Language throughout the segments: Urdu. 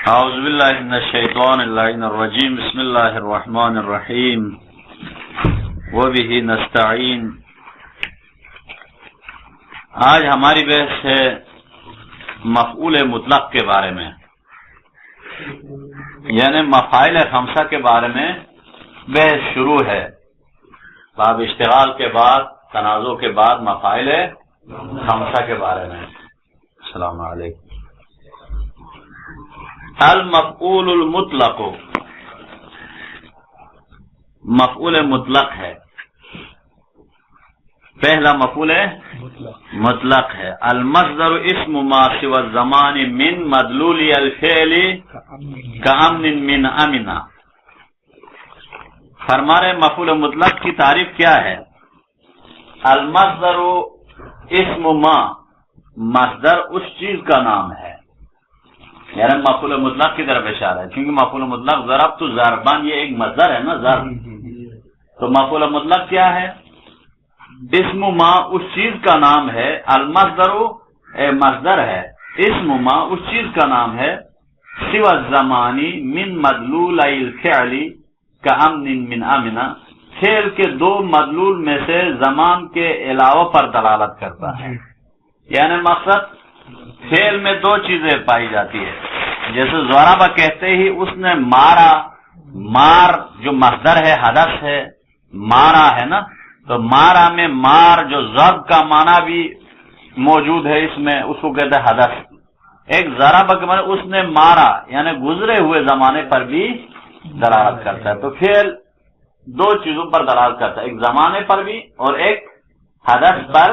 اعوذ باللہ من الشیطان اللعین الرجیم بسم اللہ الرحمن الرحیم وبہ نستعین۔ آج ہماری بحث ہے مفعول مطلق کے بارے میں، یعنی مفاعل خمسہ کے بارے میں بحث شروع ہے۔ باب اشتغال کے بعد، تنازع کے بعد مفاعل خمسہ کے بارے میں۔ السلام علیکم۔ المفعول المطلق، مفعول مطلق ہے، پہلا مفعول مطلق ہے۔ المصدر اسم ما سوى الزمان من مدلول الفعل كأمن من امنا۔ فرما رہے مفعول مطلق کی تعریف کیا ہے؟ المصدر اسم ما، مصدر اس چیز کا نام ہے، یعنی مفعول مطلق کی طرف اشارہ ہے، کیونکہ مفعول مطلق ضرب تو ضربان یہ ایک مصدر ہے نا، ضرب۔ تو مفعول مطلق کیا ہے؟ اسم ما اس چیز کا نام ہے، المصدر مصدر ہے، اسم ما اس چیز کا نام ہے، سوى الزمانی من مدلول الفعل كأمن من امنا، فعل کے دو مدلول میں سے زمان کے علاوہ پر دلالت کرتا ہے۔ یعنی مقصد فعل میں دو چیزیں پائی جاتی ہے، جیسے ضربہ کہتے ہی اس نے مارا، مار جو مصدر ہے، حدث ہے، مارا ہے نا، تو مارا میں مار جو ضرب کا معنی بھی موجود ہے اس میں، اس کو کہتے ہیں حدث۔ ایک ضربہ کے معنی اس نے مارا، یعنی گزرے ہوئے زمانے پر بھی دلالت کرتا ہے۔ تو فعل دو چیزوں پر دلالت کرتا ہے، ایک زمانے پر بھی اور ایک حدث پر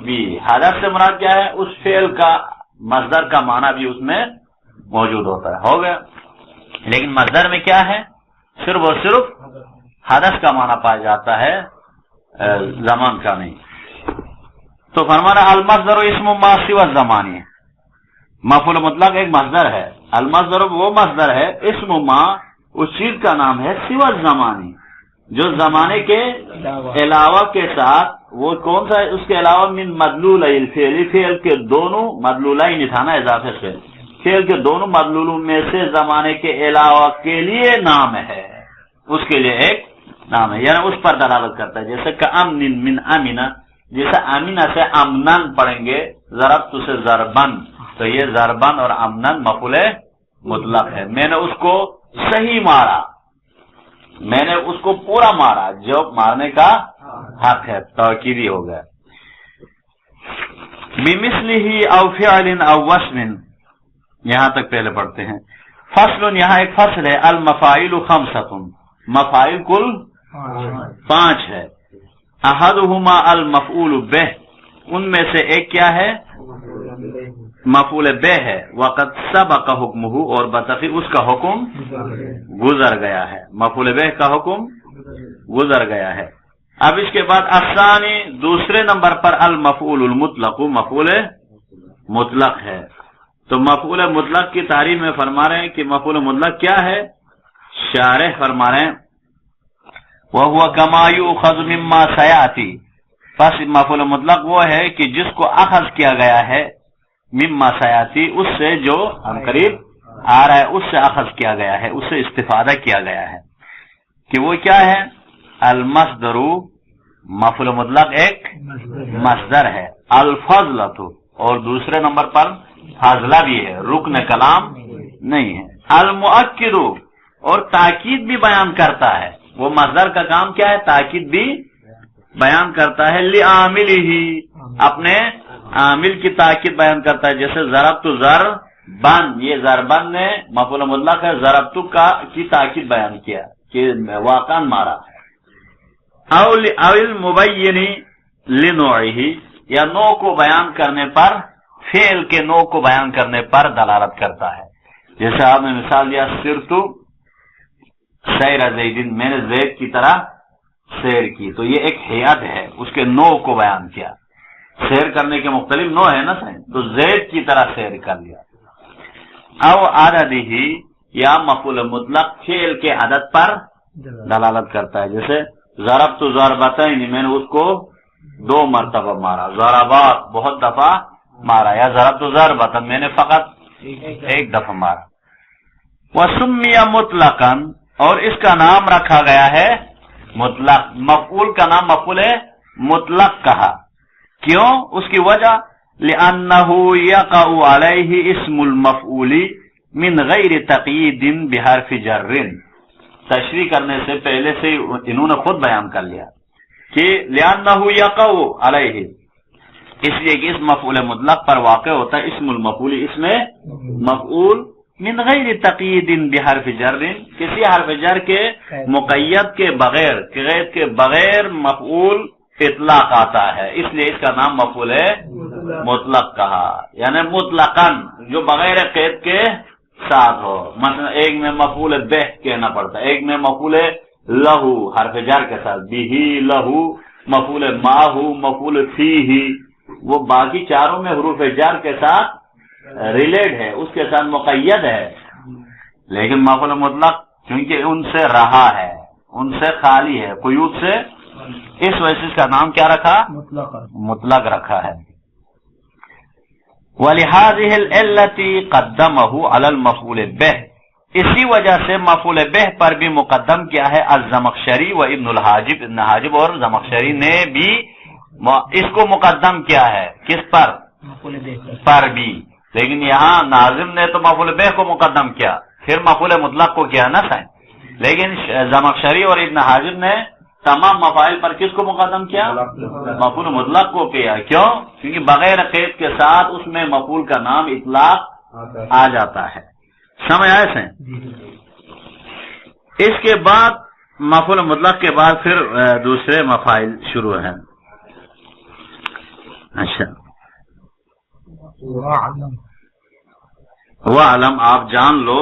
بھی۔ حدث سے مراد کیا ہے؟ اس فعل کا مصدر کا معنی بھی اس میں موجود ہوتا ہے، ہو گیا۔ لیکن مصدر میں کیا ہے؟ صرف اور صرف حدث کا معنی پایا جاتا ہے، زمان کا نہیں۔ تو فرمانا المصدر اسم ما سوى الزمانی، مفعول مطلق ایک مصدر ہے، المصدر وہ مصدر ہے، اسم ما اس چیز کا نام ہے، سوى الزمانی جو زمانے کے علاوہ کے ساتھ، وہ کون سا ہے؟ اس کے علاوہ من مدلول الفعل، فعل کے دونوں مدلولین تھا نا اضافے سے، فعل کے دونوں مدلولوں میں سے زمانے کے علاوہ کے لیے نام ہے، اس کے لیے ایک نام ہے، یعنی اس پر دلالت کرتا ہے۔ جیسے کہ امن من امنا، جیسے امنا سے امنن پڑھیں گے، ضربت سے ضربن، تو یہ ضربن اور امنن مفعول مطلق ہے۔ میں نے اس کو صحیح مارا، میں نے اس کو پورا مارا، جو مارنے کا حق ہے، تاکیدی ہو گیا۔ بمثلہ او فعل او وزن، یہاں تک پہلے پڑھتے ہیں۔ فصل، یہاں ایک فصل ہے، المفاعل خمسۃ، مفاعل کل 5 ہے۔ احدہما المفعول بہ، ان میں سے ایک کیا ہے؟ مفعول بہ ہے۔ وقد سبق حکمہ، اور بتحقیق اس کا حکم گزر گیا ہے، مفعول بہ کا حکم گزر گیا ہے۔ اب اس کے بعد الثانی، دوسرے نمبر پر المفعول المطلق، مفعول مطلق ہے۔ تو مفعول مطلق کی تعریف میں فرما رہے ہیں کہ مفعول مطلق کیا ہے؟ شارح فرما رہے ہیں وَهُوَ كَمَا يُؤْخَذُ مِمَّا سَيَأْتِي، پس مفعول مطلق وہ ہے کہ جس کو اخذ کیا گیا ہے، مما سیاتی، اس سے جو قریب آ رہا ہے، اس سے اخذ کیا گیا ہے، اس سے استفادہ کیا گیا ہے، کہ وہ کیا ہے؟ المصدر، مفعول مطلق ایک مصدر ہے، الفضلۃ، اور دوسرے نمبر پر فاضلہ بھی ہے، رکن کلام نہیں ہے، المؤکد، اور تاکید بھی بیان کرتا ہے۔ وہ مصدر کا کام کیا ہے؟ تاکید بھی بیان کرتا ہے، لعاملہ، اپنے عامل کی تاکید بیان کرتا ہے، جیسے ضربت ضربن، یہ ضربن نے مفعول مطلق ہے، ضربت کی تاکید بیان کیا کہ واقعا مارا۔ او المبین لنوعہ، یا نوع کو بیان کرنے پر، فعل کے نوع کو بیان کرنے پر دلالت کرتا ہے۔ جیسے آپ نے مثال دیا سرت سیر زیدن، میں نے زید کی طرح سیر کی، تو یہ ایک حیات ہے، اس کے نوع کو بیان کیا۔ سیر کرنے کے مختلف نوع ہے نا، تو زید کی طرح سیر کر لیا۔ او عددہ، یا مفعول مطلق فعل کے عدد پر دلالت کرتا ہے، جیسے ضربت ضربتین، میں نے اس کو 2 مرتبہ مارا، ضربات بہت دفعہ مارا، یا ضربت ضربتن، میں نے فقط ایک دفعہ مارا۔ وسمی مطلقاً، اور اس کا نام رکھا گیا ہے مطلق، مفعول کا نام مفعول مطلق کہا، کیوں؟ اس کی وجہ لأنه يقع عليه اسم المفعول من غیر تقیید بحرف جر، تشریح کرنے سے پہلے سے انہوں نے خود بیان کر لیا کہ لأنه يقع علیہ، اس لیے کہ اس مفعول مطلق پر واقع ہوتا ہے اسم المفعول، اس میں مفعول من غیر تقیید بحرف جر، کسی حرف جر کے مقید کے بغیر، قید کے بغیر مفعول اطلاق آتا ہے، اس لیے اس کا نام مفعول مطلق کہا، یعنی مطلقاً جو بغیر قید کے ساتھ ہو۔ مثلا ایک میں مفعول بہ کہنا پڑتا ہے، ایک میں مفعول لہو حرف جر کے ساتھ، بھی لہو، مفعول ماہو، مفعول فیہ، وہ باقی چاروں میں حروف جر کے ساتھ ریلیٹ ہے، اس کے ساتھ مقید ہے، لیکن مفعول مطلق کیونکہ ان سے رہا ہے، ان سے خالی ہے، قیود سے، اس وجہ سے اس کا نام کیا رکھا؟ مطلق رکھا ہے۔ وَلِهَذِهِ الْعِلَّةِ قَدَّمَهُ عَلَى الْمَفْعُولِ بِهِ، اسی وجہ سے مفعول بہ پر بھی مقدم کیا ہے الزمخشری و ابن الحاجب، ابن حاجب اور زمخشری نے بھی اس کو مقدم کیا ہے، کس پر؟ پر بھی، لیکن یہاں ناظم نے تو مفعول بہ کو مقدم کیا، پھر مفعول مطلق کو کیا نہ سائیں، لیکن زمخشری اور ابن حاجب نے تمام مفاعل پر کس کو مقدم کیا؟ مفعول مطلق کو کیا، کیوں؟ کیونکہ بغیر قید کے ساتھ اس میں مفعول کا نام اطلاق آ جاتا ہے، سمجھ آئے سے؟ اس کے بعد مفعول مطلق کے بعد پھر دوسرے مفاعل شروع ہیں۔ اچھا، وَعْلَمْ، آپ جان لو،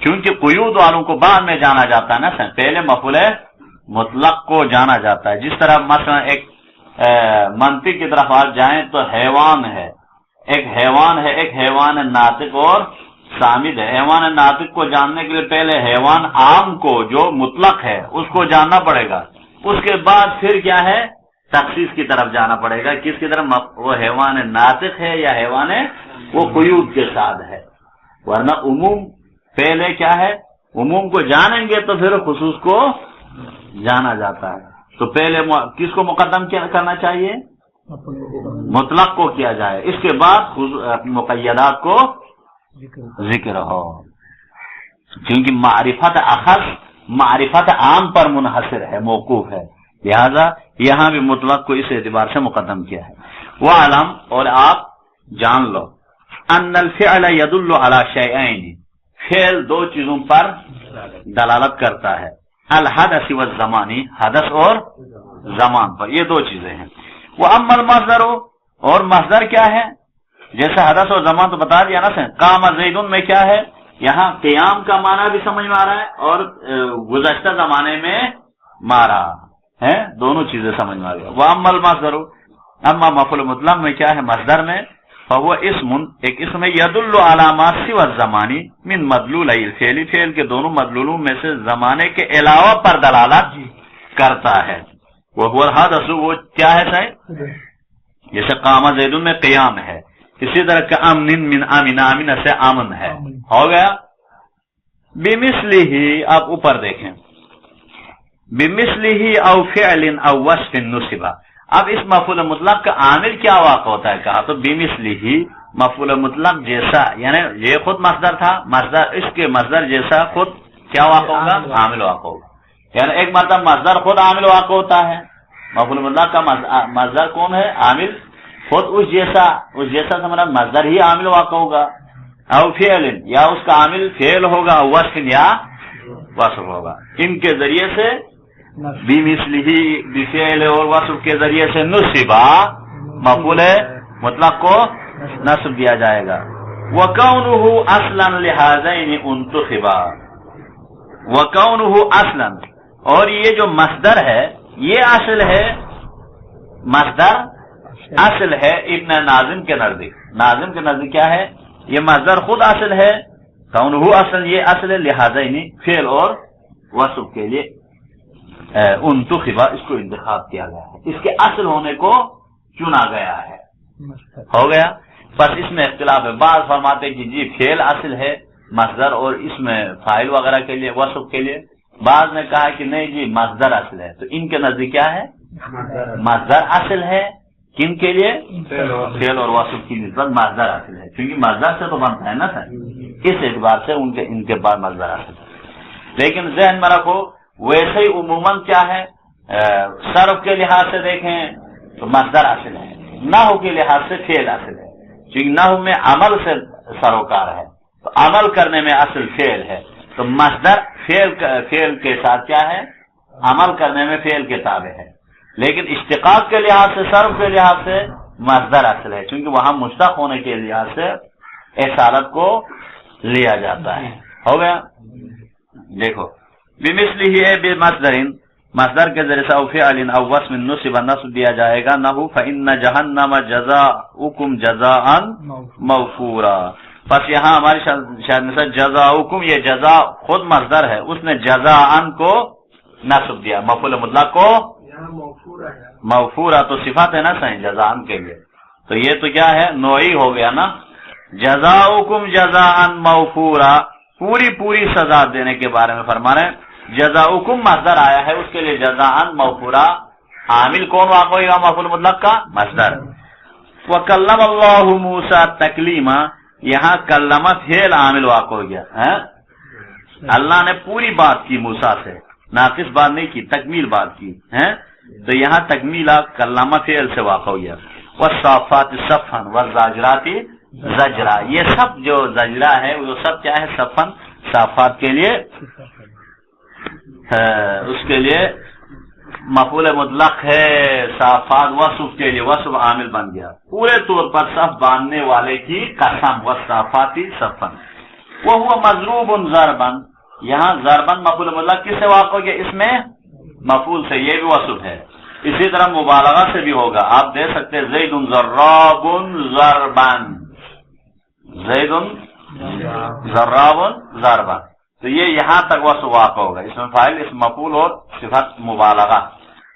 کیونکہ قیود والوں کو بعد میں جانا جاتا ہے نا، پہلے مفعول مطلق کو جانا جاتا ہے، جس طرح مثلا ایک منطق کی طرف آپ جائیں تو حیوان ہے، ایک حیوان ہے، ایک حیوان ناطق اور صامت ہے۔ حیوان ناطق کو جاننے کے لیے پہلے حیوان عام کو جو مطلق ہے اس کو جاننا پڑے گا، اس کے بعد پھر کیا ہے؟ تخصیص کی طرف جانا پڑے گا، کس کی طرف؟ وہ حیوان ناطق ہے یا حیوان وہ قیود کے ساتھ ہے، ورنہ عموم پہلے کیا ہے؟ عموم کو جانیں گے تو پھر خصوص کو جانا جاتا ہے، تو پہلے کس کو مقدم کرنا چاہیے؟ مطلق کو کیا جائے، اس کے بعد مقیدات کو ذکر ہو، کیونکہ معرفت اخص معرفت عام پر منحصر ہے، موقوف ہے، لہذا یہاں بھی مطلق کو اس اعتبار سے مقدم کیا ہے۔ وَعْلَمْ، اور آپ جان لو، ان الفعل يدل على شيئين، فعل دو چیزوں پر دلالت کرتا ہے، الحدث والزمانی، حدث اور زمان پر، یہ دو چیزیں ہیں۔ وَأَمَّا الْمَصْدَرُ، اور مصدر کیا ہے؟ جیسے حدث اور زمان تو بتا دیا نا سے، قام زیدن میں کیا ہے؟ یہاں قیام کا معنی بھی سمجھ میں آ رہا ہے اور گزشتہ زمانے میں مارا ہے، دونوں چیزیں سمجھ میں آ گیا۔ وَأَمَّا الْمَصْدَرُ، اما مفعول مطلق میں کیا ہے؟ مصدر میں فهو اسم، ایک اسم يدل على ما سوى الزمان من مدلولي الفعل، فعل کے دونوں مدلولوں میں سے زمانے کے علاوہ پر دلالت کرتا ہے۔ وهو الحدث، وہ کیا ہے صاحب؟ جیسے قام زید میں قیام ہے، اسی طرح کا امن من امن، امن سے امن ہے، ہو گیا۔ بمثلہ، آپ اوپر دیکھیں، بمثلہ او فعل او وصف نصب، اب اس مفعول مطلق کا عامل کیا واقع ہوتا ہے؟ کہا تو بمثلہ، مفعول مطلق جیسا، یعنی یہ خود مصدر تھا، مصدر اس کے مصدر جیسا خود کیا واقع ہوگا؟ عامل واقع ہوگا، یعنی ایک مطلب مصدر خود عامل واقع ہوتا ہے، مفعول مطلق کا مصدر کون ہے؟ عامل، خود اس جیسا سمجھنا مصدر ہی عامل واقع ہوگا، او فعل، یا اس کا عامل فعل ہوگا، او وصف، یا وصف ہوگا، ان کے ذریعے سے بمثلہ، بفعل اور وصف کے ذریعے سے نصبا، مفعول مطلق کو نصب دیا جائے گا۔ وَكَوْنُهُ أَصْلًا لِهَذَيْنِ انتخبا، وَكَوْنُهُ أَصْلًا، اور یہ جو مصدر ہے یہ اصل ہے، مصدر اصل ہے ابن ناظم کے نزدیک، ناظم کے نزدیک کیا ہے؟ یہ مصدر خود اصل ہے، کونہ اصل، یہ اصل ہے لہذین، فعل اور وصف کے لیے انتخبا، اس کو انتخاب کیا گیا ہے، اس کے اصل ہونے کو چنا گیا ہے، ہو گیا۔ بس اس میں اختلاف ہے، بعض فرماتے کہ جی فعل اصل ہے، مصدر اور اسم فاعل وغیرہ کے لیے، وصف کے لیے. بعض نے کہا کہ نہیں جی مصدر اصل ہے، تو ان کے نزدیک کیا ہے؟ مصدر اصل ہے. کن کے لیے؟ فعل اور وصف کی نسبت مصدر اصل ہے، کیونکہ مصدر سے تو بنتا ہے نا سر، اس اعتبار سے ان کے بعد مصدر اصل ہے. لیکن ذہن میں رکھو ویسے ہی عموماً کیا ہے، صرف کے لحاظ سے دیکھیں تو مصدر اصل ہے، نحو کے لحاظ سے فعل اصل ہے، کیونکہ نحو میں عمل سے سروکار ہے، تو عمل کرنے میں اصل فعل ہے، تو مصدر فعل کے ساتھ کیا ہے؟ عمل کرنے میں فعل کے تابع ہے. لیکن اشتقاق کے لحاظ سے، صرف کے لحاظ سے مصدر اصل ہے، کیونکہ وہاں مشتق ہونے کے لحاظ سے اصالت کو لیا جاتا ہے. ہو گیا؟ دیکھو بمثلہ بمصدر، مصدر کے ذریعے سے او فعل او وصف نصب نصب دیا جائے گا. نحو فإن جہنم جزاؤکم جزاء موفورا. پس یہاں ہماری شاید مثلا جزاؤکم، یہ جزا خود مصدر ہے، اس نے جزاء کو نصب دیا، مفعول مطلق کو موفورا تو صفت ہے نا صحیح جزاء کے لیے، تو یہ تو کیا ہے؟ نوعی ہو گیا نا. جزاؤکم جزاء موفورا، پوری سزا دینے کے بارے میں فرما رہے ہیں. جزاؤکم مصدر آیا ہے، اس کے لیے جزاء موفورا، عامل کون واقع ہوگا؟ مفعول مطلق کا مصدر. وکلم اللہ موسیٰ تکلیما، یہاں کلمہ فعل عامل واقع ہو گیا. اللہ نے پوری بات کی موسیٰ سے، ناقص بات نہیں کی، تکمیل بات کی ہے، تو یہاں تکمیلہ کلمہ فعل سے واقع ہو گیا. والصافات صفا والزاجرات زجرا، یہ سب جو زجرا ہے وہ سب کیا ہے؟ صفا. صافات کے لیے اس کے لیے مفعول مطلق ہے، صافات وصف کے لیے وصف عامل بن گیا. پورے طور پر صف باندھنے والے کی قسم، والصافات صفا. وہو مضروب ضربا، یہاں ضربا مفعول مطلق کس سے واقع ہو گیا؟ اس میں مفعول سے، یہ بھی وصف ہے. اسی طرح مبالغہ سے بھی ہوگا، آپ دے سکتے زید ضراب ضربا، زید ضراب ضربا، تو یہ یہاں تک وصف واقع ہوگا. اس میں فاعل، اس مفعول اور صفت مبالغہ.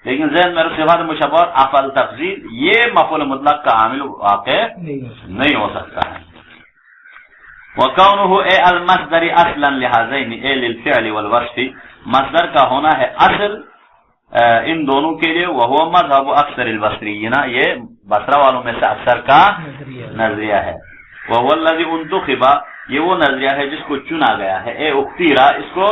لیکن ذہن میں صفت مشبہ اور افعل تفضیل، یہ مفعول مطلق کا عامل واقع نہیں ہو سکتا ہے. وَكَوْنُهُ اے المصدر اصلا لہذین اے للفعل والوصف، مصدر کا ہونا ہے اصل ان دونوں کے لیے. وہو مذہب اکثر البصریین، یہ بصرہ والوں میں سے اکثر کا نظریہ ہے. وہو الذی انتخب، یہ وہ نظریہ ہے جس کو چنا گیا ہے. اے اختیرا، اس کو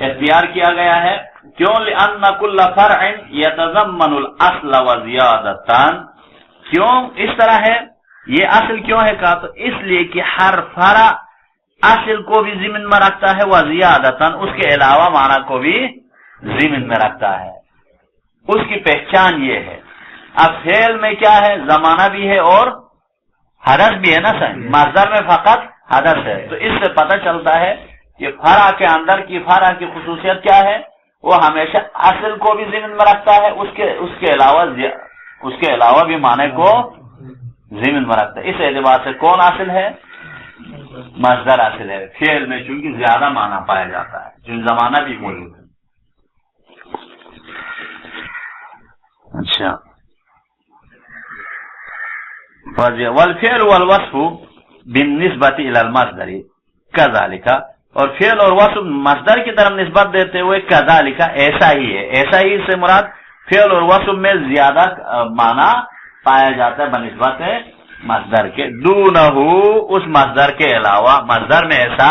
اختیار کیا گیا ہے. کیوں؟ لأن كل فرع يتضمن الاصل وزیادتان، کیوں اس طرح ہے؟ یہ اصل کیوں ہے کہا؟ تو اس لیے کہ ہر فرع اصل کو بھی ضمن میں رکھتا ہے، وزیادتان اس کے علاوہ معنی کو بھی ضمن میں رکھتا ہے. اس کی پہچان یہ ہے. اب فعل میں کیا ہے؟ زمانہ بھی ہے اور حدث بھی ہے نا صحیح، مصدر میں فقط حدث ہے. تو اس سے پتہ چلتا ہے کہ فرع کے اندر کی فرع کی خصوصیت کیا ہے؟ وہ ہمیشہ اصل کو بھی ضمن میں رکھتا ہے، اس کے علاوہ بھی معنی کو ضمن میں رکھتا ہے. اس اعتبار سے کون اصل ہے؟ مصدر اصل ہے. فعل میں چونکہ زیادہ معنی پایا جاتا ہے، جو زمانہ بھی موجود ہے. اچھا، والفعل والوصف بالنسبة الى المصدر كذلك، اور فعل اور وصف مصدر کی طرف نسبت دیتے ہوئے كذلك ایسا ہی ہے. ایسا ہی سے مراد فعل اور وصف میں زیادہ معنی پایا جاتا ہے بنسبت مصدر کے. دونہ اس مصدر کے علاوہ، مصدر میں ایسا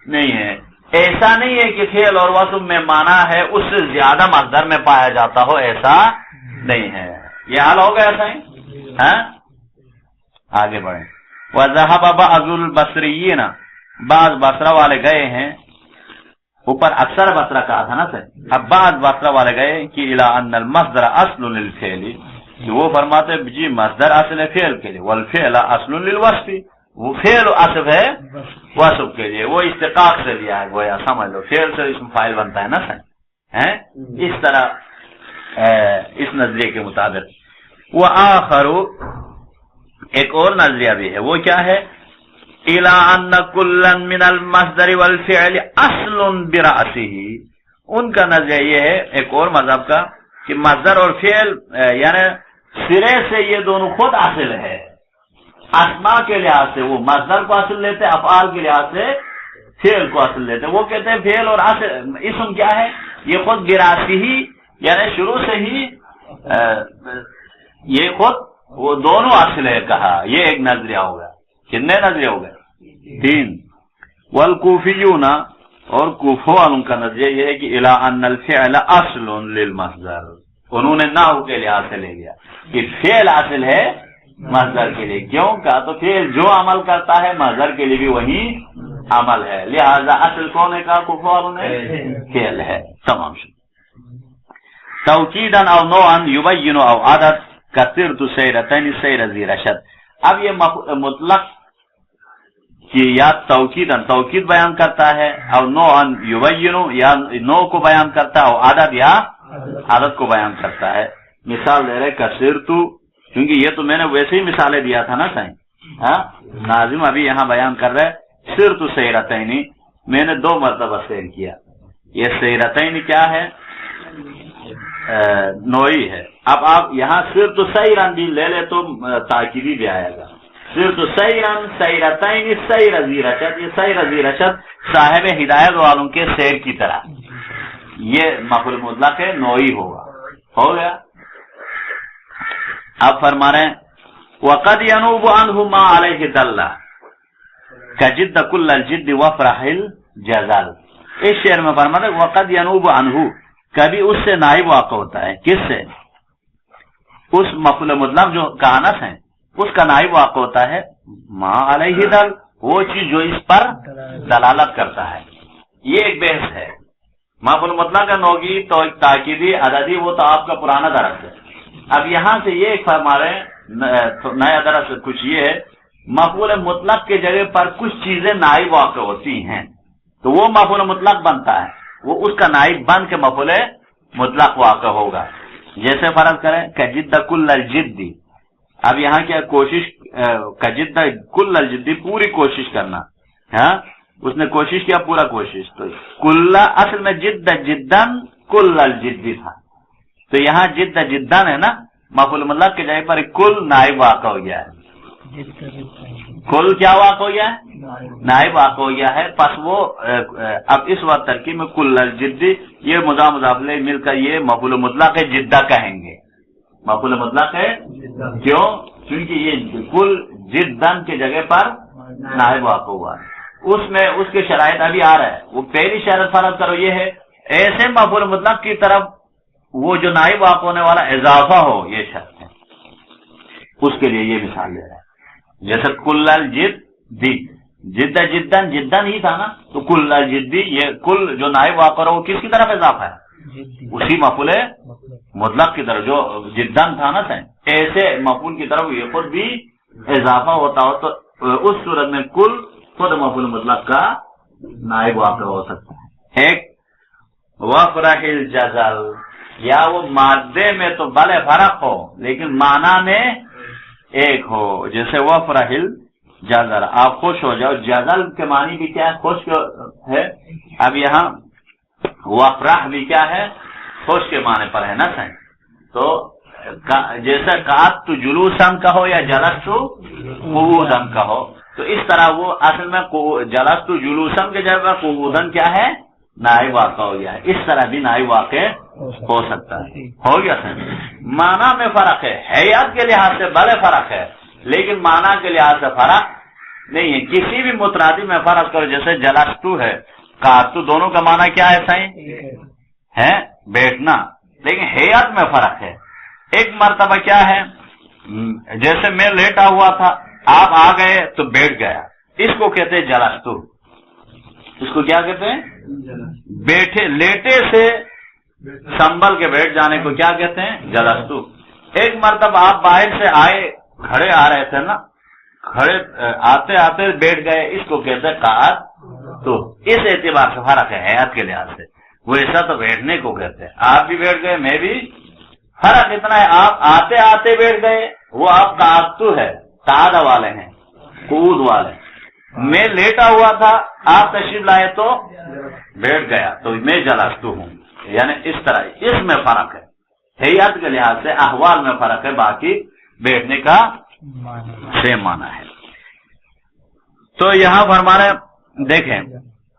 نہیں ہے. ایسا نہیں ہے کہ فعل اور وصف میں معنی ہے اس سے زیادہ مصدر میں پایا جاتا ہو، ایسا نہیں ہے. یہ حال ہوگا ایسا ہی. آگے بڑھیں. وَذَهَبَ بَعْضُ الْبَصْرِيِّينَ، بعض بصرہ والے گئے ہیں، اوپر اکثر بصرہ کہا تھا نا سر، اب بعض بصرہ والے گئے کہ إِلَىٰ أَنَّ الْمَصْدَرَ أَصْلٌ لِلْفِعْلِ، کہ وہ فرماتے جی مصدر اصل ہے فعل کے لیے. والفعل اصل للوصف، وہ فعل اصل ہے وصف کے لیے. وہ اشتقاق سے لیا ہے، گویا سمجھ لو فعل سے اسم فاعل بنتا ہے نا سر. اس طرح اس نظریے کے مطابق. وآخر، ایک اور نظریہ بھی ہے، وہ کیا ہے؟ إِلَىٰ أَنَّ كُلًّا مِنَ الْمَصْدَرِ وَالْفِعْلِ أَصْلٌ بِرَأْسِهِ، ان کا نظریہ یہ ہے ایک اور مذہب کا کہ مصدر اور فعل یعنی سرے سے یہ دونوں خود اصل ہے. اسماء کے لحاظ سے وہ مصدر کو اصل لیتے، افعال کے لحاظ سے فعل کو اصل لیتے ہیں. وہ کہتے ہیں فعل اور اصل اسم کیا ہے؟ یہ خود گراسی ہی یعنی شروع سے ہی یہ خود وہ دونوں اصل ہے کہا. یہ ایک نظریہ ہو گیا. کتنے نظریے ہو گئے؟ 3. والکوفیون اور کوفہ والوں کا نظریہ یہ ہے کہ الا ان الفعل اصل للمصدر. انہوں نے نحو کے لحاظ سے لے لیا کہ فعل اصل ہے مصدر کے لیے. کیوں؟ کہا تو فعل جو عمل کرتا ہے مصدر کے لیے بھی وہی عمل ہے. لہذا اصل کون ہے؟ کہا کوفہ والوں نے فعل ہے. تمام. توکیدن او نوعن یبین او عدد کثرت سیرتین سیر ذی رشد. اب یہ مطلق کہ یا توکیدن توکید بیان کرتا ہے، او نوعن یبین یا نو کو بیان کرتا ہے، او عدد یا عدد کو بیان کرتا ہے. مثال دے رہے کثرت، کیونکہ یہ تو میں نے ویسے ہی مثالیں دیا تھا نا سائیں. ناظم ابھی یہاں بیان کر رہے سرت سیرتین، میں نے 2 مرتبہ سیر کیا. یہ سیرتین کیا ہے؟ نوئی ہے. اب آپ یہاں صرف تو سیرن بھی لے لے تو تاکیدی بھی آئے گا. صرف تو سیرن سیرتین سیر ذی رشد. یہ سیر ذی رشد صاحب ہدایت والوں کے سیر کی طرح. یہ مفعول مطلق ہے، نوئی ہوگا. ہو گیا. اب فرما رہے ہیں وقد ينوب عنه ما عليه دل كجد كل الجد وفرح الجزل. اس شعر میں فرما رہے وقد ينوب عنه، کبھی اس سے نائب واقع ہوتا ہے. کس سے؟ اس مفعول مطلق جو کانس ہے اس کا نائب واقع ہوتا ہے ما علیہ دل، وہ چیز جو اس پر دلالت کرتا ہے. یہ ایک بحث ہے. مفعول مطلق کا نوگی تو تاکیدی عددی وہ تو آپ کا پرانا درس ہے. اب یہاں سے یہ فرما رہے ہیں نیا درس کچھ یہ ہے مفعول مطلق کے جگہ پر کچھ چیزیں نائب واقع ہوتی ہیں تو وہ مفعول مطلق بنتا ہے. وہ اس کا نائب بن کے مفعول مطلق واقع ہوگا. جیسے فرض کریں کجد کل الجدی. اب یہاں کیا کوشش کجد کل الجدی پوری کوشش کرنا. ہاں اس نے کوشش کیا پورا کوشش. تو کل اصل میں جد جدن کل الجدی تھا. تو یہاں جد جدن ہے نا مفعول مطلق کے جگہ پر کل نائب واقع ہو گیا ہے. کل کیا واقع ہو گیا ہے؟ نائب واقع ہو گیا ہے. پس وہ اب اس وقت ترکیب میں کل الجدی یہ مضاف مضاف الیہ مل کر یہ مفعول مطلق ہے جدہ کہیں گے. مفعول مطلق ہے کیوں؟ کیونکہ یہ کل جدن کے جگہ پر نائب واقع ہوا. اس میں اس کے شرائط ابھی آ رہا ہے. وہ پہلی شرط فرض کرو یہ ہے ایسے مفعول مطلق کی طرف وہ جو نائب واقع ہونے والا اضافہ ہو، یہ شرط ہے. اس کے لیے یہ مثال دے رہا ہے جیسے کل الجدی جد جدن جدن ہی تھا نا تو کل الجدی یہ کل جو نائب واقع ہو وہ کس کی طرف اضافہ ہے؟ اسی مفعول مطلق کی طرف جو جدن تھا نا سین ایسے مفعول کی طرف یہ خود بھی اضافہ ہوتا ہو تو اس صورت میں کل خود مفعول مطلق کا نائب واقع ہو سکتا ہے. ایک وفرح الجزل، یا وہ مادے میں تو بھلے فرق ہو لیکن معنی میں ایک ہو. جیسے وفرح الجزل آپ خوش ہو جاؤ. جزل کے معنی بھی کیا ہے؟ خوش ہے. اب یہاں وفرح بھی کیا ہے؟ خوش کے معنی پر ہے نا سائن. تو جیسا کات تو جلوسن کہو یا جلست قعودن کہو تو اس طرح وہ اصل میں جلست جلوسن کے جگہ پر قعودن کیا ہے؟ نائب واقع ہو گیا ہے. اس طرح بھی نائب واقع ہو سکتا ہے. ہو گیا سر. معنی میں فرق ہے، حیات کے لحاظ سے بڑے فرق ہے لیکن معنی کے لحاظ سے فرق نہیں ہے. کسی بھی مترادف میں فرق کرو جیسے جلستو ہے کاتو دونوں کا معنی کیا ہے سائیں؟ ہے بیٹھنا. لیکن حیات میں فرق ہے. ایک مرتبہ کیا ہے جیسے میں لیٹا ہوا تھا آپ آ گئے تو بیٹھ گیا، اس کو کہتے ہیں جلستو. اس کو کیا کہتے ہیں؟ بیٹھے لیٹے سے سنبھل کے بیٹھ جانے کو کیا کہتے ہیں؟ جلستو. ایک مرتبہ آپ باہر سے آئے کھڑے آ رہے تھے نا، کھڑے آتے آتے بیٹھ گئے، اس کو کہتے ہیں قعد. تو اس اعتبار سے فرق ہے حیات کے لحاظ سے. وہ ایسا تو بیٹھنے کو کہتے ہیں. آپ بھی بیٹھ گئے میں بھی. فرق اتنا ہے آپ آتے آتے بیٹھ گئے وہ آپ قعدتو ہے قعدہ والے ہیں قعود والے. میں لیٹا ہوا تھا آپ تشریف لائے تو بیٹھ گیا تو میں جلستو ہوں. یعنی اس طرح اس میں فرق ہے. حیات کے لحاظ سے احوال میں فرق ہے، باقی بیٹھنے کا سیم معنی ہے. تو یہاں فرما رہے دیکھیں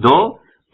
2।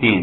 3।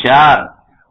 4।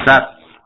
7।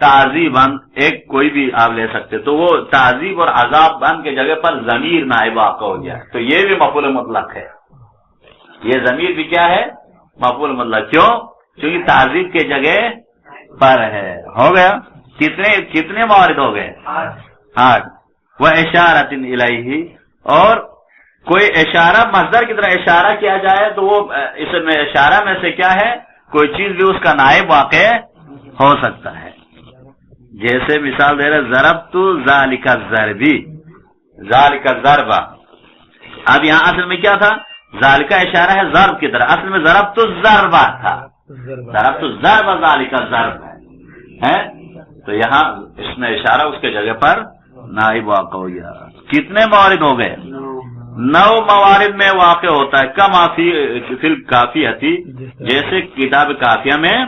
تعذیباً ایک کوئی بھی آپ لے سکتے، تو وہ تعذیب اور عذاب بن کے جگہ پر ضمیر نائب واقع ہو گیا، تو یہ بھی مفعول مطلق ہے، یہ ضمیر بھی کیا ہے؟ مفعول مطلق. کیوں؟ کیونکہ تعذیب کے جگہ پر ہے. ہو گیا. کتنے موارد ہو گئے؟ 8. وہ اشارۃ الیہ، اور کوئی اشارہ مصدر کی طرح اشارہ کیا جائے تو وہ اس میں اشارہ میں سے کیا ہے؟ کوئی چیز بھی اس کا نائب واقع ہو سکتا ہے. جیسے مثال دے رہے ضربت ذالک الضربی، ذالک الضرب. اب یہاں اصل میں کیا تھا؟ ذالک اشارہ ہے ضرب کی طرح، اصل میں ضربت الضرب تھا، ضربت الضرب ذالک الضرب ہے. تو یہاں اس میں اشارہ اس کے جگہ پر نائب واقع ہو گیا. کتنے موارد ہو گئے؟ 9 موارد میں واقع ہوتا ہے. کما فی الکافیہ، جیسے کتاب کافیہ میں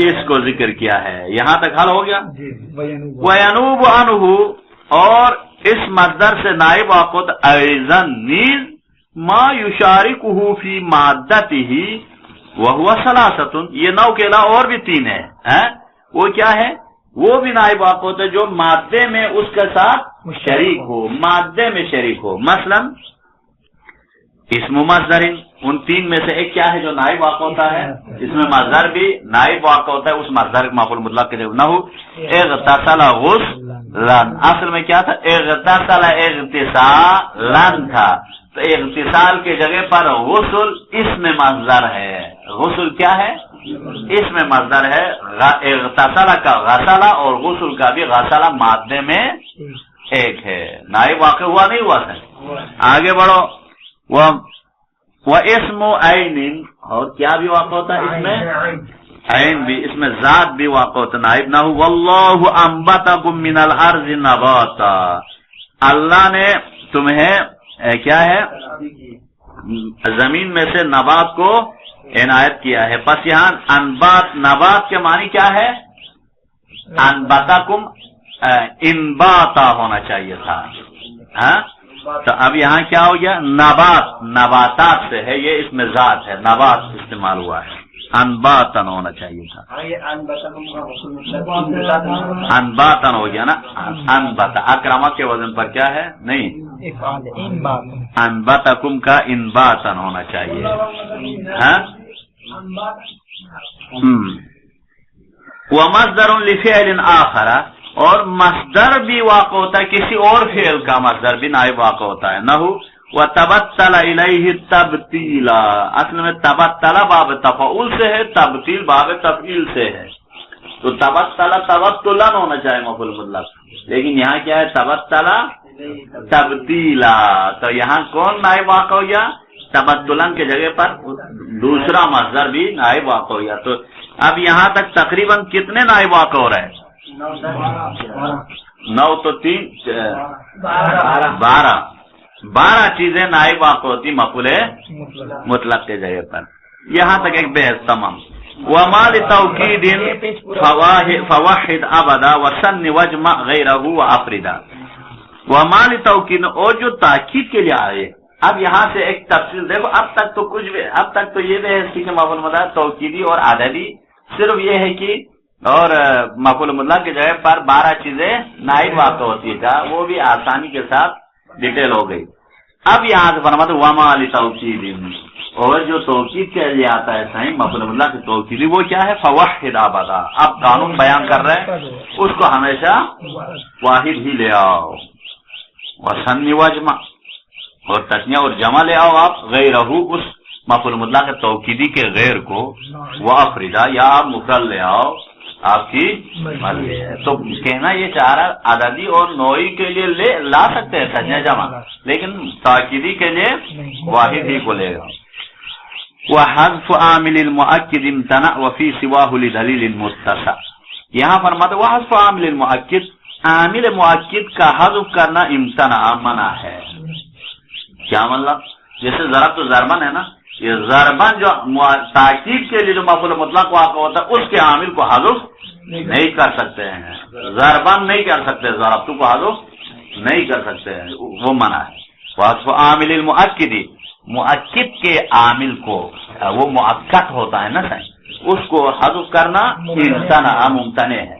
اس کو ذکر کیا ہے. یہاں تک حل ہو گیا. وینوب عنہ، اور اس مصدر سے نائب واقع ہوتا ایضاً نیز ما یشارکہ فی مادتہ وہو ثلاثۃ. یہ 9 کے علاوہ اور بھی 3 ہے. وہ کیا ہے؟ وہ بھی نائب واقع ہوتا ہے جو مادے میں اس کے ساتھ شریک ہو، مادے میں شریک ہو. مثلا اسم مصدر، ان 3 میں سے ایک کیا ہے جو نائب واقع ہوتا ہے؟ اس میں مصدر بھی نائب واقع ہوتا ہے اس مصدر مفعول مطلق کے نہ ہو. اغتسل غسلا، اصل میں کیا تھا؟ اغتسل اغتسالن تھا، تو اغتسال کے جگہ پر غسل اس میں مصدر ہے. غسل کیا ہے؟ اس میں مصدر ہے. اغتسل کا غسلا اور غسل کا بھی غسلا مادے میں ایک ہے. نائب واقع ہوا نہیں ہوا سر؟ آگے بڑھو. وہ اسم عین، اور کیا بھی واقع ہوتا ہے اس میں؟ عین بھی، اس میں ذات بھی واقع ہوتا ہے، نائب نہ ہو. واللہ انبتکم من الارض نباتا، اللہ نے تمہیں کیا ہے؟ زمین میں سے نبات کو عنایت کیا ہے. پس یہاں انبات، نبات کے معنی کیا ہے؟ انبتکم انباتا ہونا چاہیے تھا. تو اب یہاں کیا ہو گیا؟ نبات، نباتات سے ہے، یہ اس میں ذات ہے، نبات استعمال ہوا ہے. انباتن ہونا چاہیے تھا. انباتن ہو گیا نا. انبت اکرمہ کے وزن پر کیا ہے؟ نہیں، انبتکم کا انباتن ہونا چاہیے. ومصدر لفعل آخر، اور مصدر بھی واقع ہوتا ہے کسی اور فعل کا، مصدر بھی نائب واقع ہوتا ہے. نہ ہو وتبتل الیہ تبتیلا، اصل میں تبتل باب تفعول سے ہے، تبتیل باب تفعیل سے ہے. تو تبتل تبتلن ہونا چاہیے مفعول مطلق، لیکن یہاں کیا ہے؟ تبتل تبتیلا. تو یہاں کون نائب واقع ہو گیا؟ تبتلن کے جگہ پر دوسرا مصدر بھی نائب واقع ہو گیا. تو اب یہاں تک تقریباً کتنے نائب واقع ہو رہے ہیں؟ 9 تو 3 12 چیزیں نائب واقع ہوتی مفعول مطلق کے جگہ پر. یہاں تک ایک بحث تمام. وما لتوکید فوحد ابدا وسن وجمع غیرہ وافردا. وما لتوکید، اور جو تاکید کے لیے آئے. اب یہاں سے ایک تفصیل دیکھو. اب تک تو کچھ بھی، اب تک تو یہ بحث کی کہ مفعول مطلق توکیدی اور عددی صرف یہ ہے کہ اور مفعول مطلق کی جگہ پر 12 چیزیں نائب واقع ہوتی تھا، وہ بھی آسانی کے ساتھ ڈیٹیل ہو گئی. اب یہاں سے فرماتے وما لتوکید، اور جو توکید کے لیے آتا ہے صحیح مفعول مطلق کی توکیدی، وہ کیا ہے؟ فوحد ابدا. اب قانون بیان کر رہے ہیں، اس کو ہمیشہ واحد ہی لے آؤ. وسن وجمع، اور تسنیہ اور جمع لے آؤ آپ، غیرہ اس مفعول مطلق توکیدی کے غیر کو، وافردا، یا آپ مفرد لے آؤ، آپ کی مرضی ہے. تو کہنا یہ چاہ رہا عددی اور نوعی کے لیے لا سکتے ہیں تسنیہ جمع، لیکن تاکیدی کے لیے واحد ہی کو لے گا. وحذف عامل المؤکد امتنع وفی سواہ لدلیل متصع. یہاں فرماتے وحذف عامل المؤکد، عامل مؤکد کا حذف کرنا امتنع، منع ہے. کیا مطلب؟ جیسے ضرب تو ضربن ہے نا، یہ ضربن جو تاکید کے لیے جو مفعول مطلق واقع ہوتا ہے اس کے عامل کو حذف نہیں کر سکتے ہیں. ضربن نہیں کر سکتے، ضربت کو حذف نہیں کر سکتے ہیں، وہ منع ہے. وحذف عامل المؤکد، مؤکد کے عامل کو، وہ مؤکد ہوتا ہے نا، اس کو حذف کرنا امتنع، ممتنع ہے.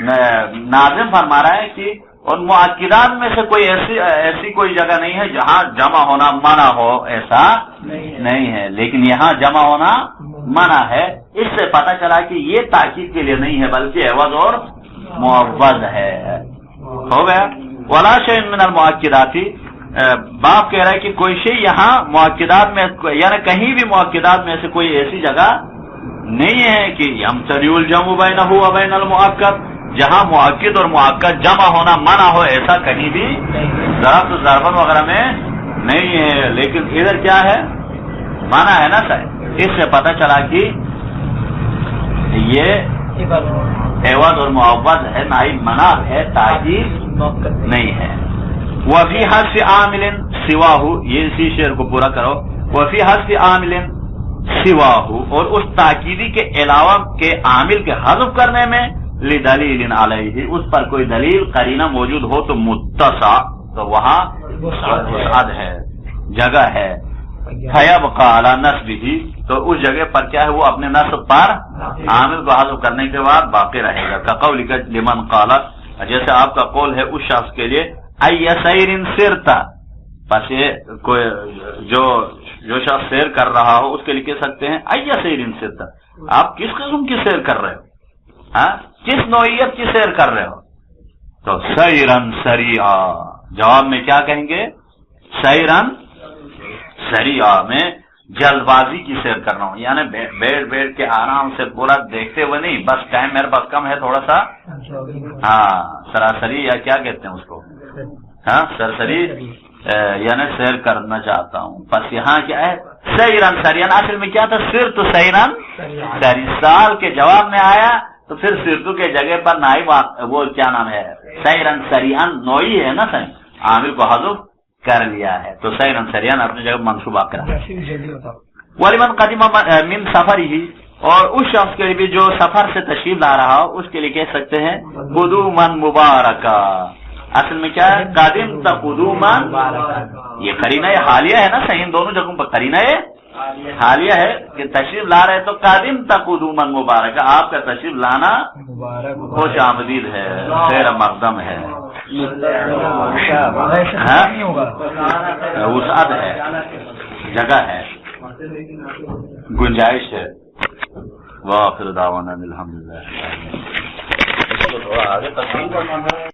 ناظم فرما رہا ہے کہ ان مؤکدات میں سے کوئی ایسی کوئی جگہ نہیں ہے جہاں جمع ہونا منع ہو، ایسا نہیں ہے، لیکن یہاں جمع ہونا منع ہے۔ اس سے پتہ چلا کہ یہ تاکید کے لیے نہیں ہے بلکہ عوض اور معوض ہے۔ ہو گیا۔ ولا شیء من المؤکدات، باپ کہہ رہا ہے کہ کوئی شیء یہاں مؤکدات میں، یعنی کہیں بھی مؤکدات میں سے کوئی ایسی جگہ نہیں ہے کہ یمتنع الجمع بینہ و بین المؤکد، جہاں مؤکد اور مؤکد جمع ہونا منع ہو، ایسا کہیں بھی ضرب ضربن وغیرہ میں نہیں ہے، لیکن ادھر کیا ہے؟ منع ہے نا سر۔ اس سے پتہ چلا کہ یہ عوض اور معوض ہے، نہ ہی منع ہے، تاکید نہیں ہے۔ وفی حذف عامل سواہ، یہ اسی شعر کو پورا کرو۔ وفی حذف عامل سواہ، اور اس تاکیدی کے علاوہ کے عامل کے حذف کرنے میں لدلیل علیہ، اس پر کوئی دلیل قرینہ موجود ہو تو متسع، تو وہاں وسعت ہے، جگہ ہے۔ فیبقى علی نصبہ، تو اس جگہ پر کیا ہے؟ وہ اپنے نصب پر عامل کو حذف کرنے کے بعد باقی رہے گا۔ کقولک لمن قال، جیسے آپ کا قول ہے اس شخص کے لیے ای سیر سرت، پس کوئی جو شخص سیر کر رہا ہو اس کے لیے کہہ سکتے ہیں ای سیر سرت، آپ کس قسم کی سیر کر رہے ہو، ہاں کس نوعیت کی سیر کر رہے ہو؟ تو سیرن سریعا، جواب میں کیا کہیں گے؟ سیرن سریعا، میں جلد بازی کی سیر کر رہا ہوں، یعنی بیٹھ کے آرام سے پورا دیکھتے ہوئے نہیں، بس ٹائم میرے پاس کم ہے تھوڑا سا، ہاں سراسری یا کیا کہتے ہیں اس کو، ہاں سرسری، یعنی سیر کرنا چاہتا ہوں۔ بس یہاں کیا ہے؟ سیرن سریعن، اصل میں کیا تھا؟ سر تو سیرن سری، سال کے جواب میں آیا تو پھر سرتو کے جگہ پر نائب وہ کیا نام ہے؟ سیرن سریعن، نوعی ہے نا سر، عامل کو حذف کر لیا ہے، تو سیرن سریعن اپنی جگہ منصوبہ کرا۔ ولمن قدم من سفرہ، اور اس شخص کے لیے بھی جو سفر سے تشریف لا رہا ہو اس کے لیے کہہ سکتے ہیں قدوما مبارکا، اصل میں کیا ہے؟ قادم تا قدوما، یہ قرینہ حالیہ ہے نا صحیح، دونوں جگہوں پر قرینہ حالیہ ہے کہ تشریف لا رہے تو قادم تا قدوما مبارکا، آپ کا تشریف لانا خوش آمدید ہے، خیر مقدم ہے، وسعت ہے، جگہ ہے، گنجائش ہے۔ وآخر دعوانا الحمدللہ۔ اس کو تھوڑا آگے تک